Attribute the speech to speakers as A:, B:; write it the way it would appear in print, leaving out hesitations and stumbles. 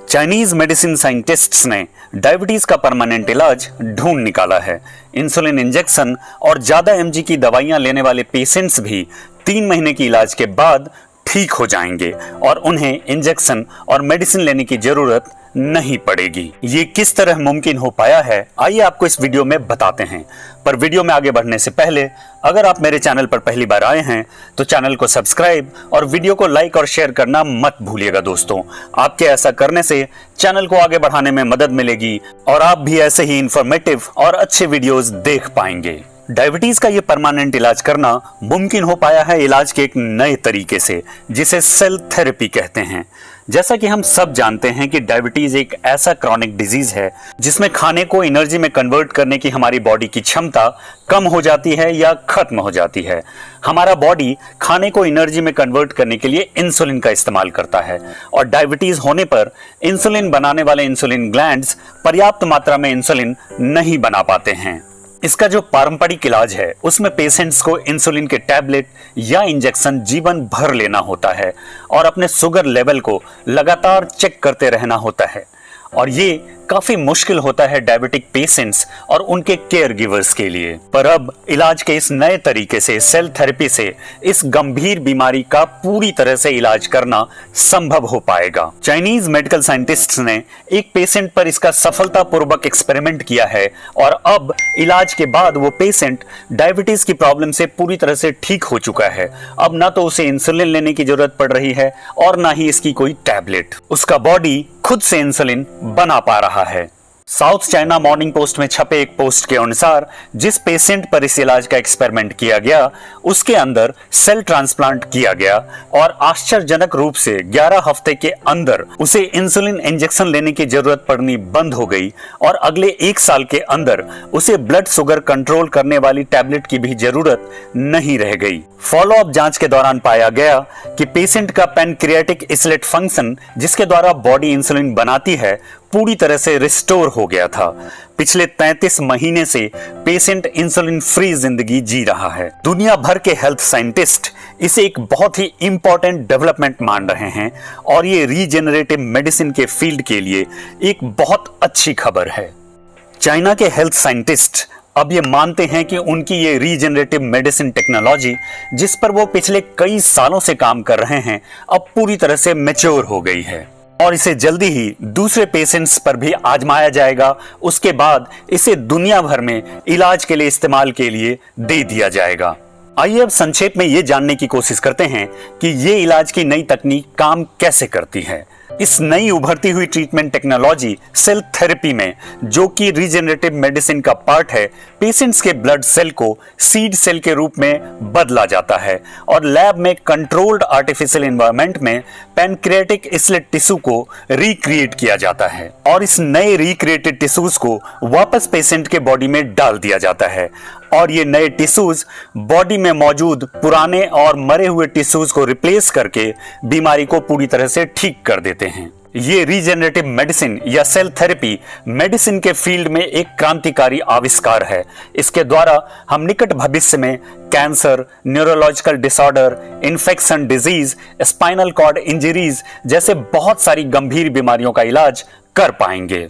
A: Chinese medicine scientists ने diabetes का permanent इलाज ढूंढ निकाला है। इंसुलिन इंजेक्शन और ज्यादा एमजी की दवाइयां लेने वाले पेशेंट्स भी 3 महीने की इलाज के बाद ठीक हो जाएंगे और उन्हें इंजेक्शन और मेडिसिन लेने की जरूरत नहीं पड़ेगी। ये किस तरह मुमकिन हो पाया है, आइए आपको इस वीडियो में बताते हैं। पर वीडियो में आगे बढ़ने से पहले अगर आप मेरे चैनल पर पहली बार आए हैं तो चैनल को सब्सक्राइब और वीडियो को लाइक और शेयर करना मत भूलिएगा दोस्तों। आपके ऐसा करने से चैनल को आगे बढ़ाने में मदद मिलेगी और आप भी ऐसे ही इंफॉर्मेटिव और अच्छे वीडियोस देख पाएंगे। डायबिटीज का ये परमानेंट इलाज करना मुमकिन हो पाया है इलाज के एक नए तरीके से, जिसे सेल थेरेपी कहते हैं। जैसा कि हम सब जानते हैं कि डायबिटीज एक ऐसा क्रॉनिक डिजीज है जिसमें खाने को एनर्जी में कन्वर्ट करने की हमारी बॉडी की क्षमता कम हो जाती है या खत्म हो जाती है। हमारा बॉडी खाने को एनर्जी में कन्वर्ट करने के लिए इंसुलिन का इस्तेमाल करता है और डायबिटीज होने पर इंसुलिन बनाने वाले इंसुलिन ग्लैंड्स पर्याप्त मात्रा में इंसुलिन नहीं बना पाते हैं। इसका जो पारंपरिक इलाज है उसमें पेशेंट्स को इंसुलिन के टैबलेट या इंजेक्शन जीवन भर लेना होता है और अपने शुगर लेवल को लगातार चेक करते रहना होता है और ये काफी मुश्किल होता है डायबिटिक पेशेंट्स और उनके केयर गिवर्स के लिए। पर अब इलाज के इस नए तरीके से, सेल थेरेपी से, इस गंभीर बीमारी का पूरी तरह से इलाज करना संभव हो पाएगा। चाइनीज मेडिकल साइंटिस्ट्स ने एक पेशेंट पर इसका सफलतापूर्वक एक्सपेरिमेंट किया है और अब इलाज के बाद वो पेशेंट डायबिटीज की प्रॉब्लम से पूरी तरह से ठीक हो चुका है। अब ना तो उसे इंसुलिन लेने की जरूरत पड़ रही है और ना ही इसकी कोई टैबलेट। उसका बॉडी खुद से इंसुलिन बना पा रहा है। साउथ चाइना मॉर्निंग पोस्ट में छपे एक पोस्ट के अनुसार जिस पेशेंट पर इस इलाज का एक्सपेरिमेंट किया गया उसके अंदर सेल ट्रांसप्लांट किया गया और आश्चर्यजनक रूप से 11 हफ्ते के अंदर उसे इंसुलिन इंजेक्शन लेने की जरूरत पड़नी बंद हो गई और अगले 1 साल के अंदर उसे ब्लड शुगर कंट्रोल करने वाली टैबलेट की भी जरूरत नहीं रह गई। फॉलो अप जांच के दौरान पाया गया कि पेशेंट का पैनक्रियाटिक इसलेट फंक्शन, जिसके द्वारा बॉडी इंसुलिन बनाती है, पूरी तरह से रिस्टोर हो गया था। पिछले 33 महीने से पेशेंट इंसुलिन फ्री जिंदगी जी रहा है। दुनिया भर के हेल्थ साइंटिस्ट इसे एक बहुत ही इंपॉर्टेंट डेवलपमेंट मान रहे हैं और ये रीजेनरेटिव मेडिसिन के फील्ड के लिए एक बहुत अच्छी खबर है। चाइना के हेल्थ साइंटिस्ट अब ये मानते हैं कि उनकी ये रीजेनरेटिव मेडिसिन टेक्नोलॉजी, जिस पर वो पिछले कई सालों से काम कर रहे हैं, अब पूरी तरह से मैच्योर हो गई है और इसे जल्दी ही दूसरे पेशेंट्स पर भी आजमाया जाएगा। उसके बाद इसे दुनिया भर में इलाज के लिए इस्तेमाल के लिए दे दिया जाएगा। आइए अब संक्षेप में ये जानने की कोशिश करते हैं कि ये इलाज की नई तकनीक काम कैसे करती है। इस नई उभरती हुई ट्रीटमेंट टेक्नोलॉजी सेल थेरेपी में, जो कि रीजेनरेटिव मेडिसिन का पार्ट है, पेशेंट्स के ब्लड सेल को सीड सेल के रूप में बदला जाता है और लैब में कंट्रोल्ड आर्टिफिशियल एनवायरनमेंट में पैनक्रियाटिक इसलेट टिश्यू को रिक्रिएट किया जाता है और इस नए रिक्रिएटेड टिश्यूज को वापस पेशेंट के बॉडी में डाल दिया जाता है और ये नए टिश्यूज बॉडी में मौजूद पुराने और मरे हुए टिश्यूज को रिप्लेस करके बीमारी को पूरी तरह से ठीक कर देते हैं। ये रीजेनरेटिव मेडिसिन या सेल थेरेपी मेडिसिन के फील्ड में एक क्रांतिकारी आविष्कार है। इसके द्वारा हम निकट भविष्य में cancer, neurological disorder, infection disease, spinal cord injuries जैसे बहुत सारी गंभीर बीमारियों का इलाज कर पाएंगे।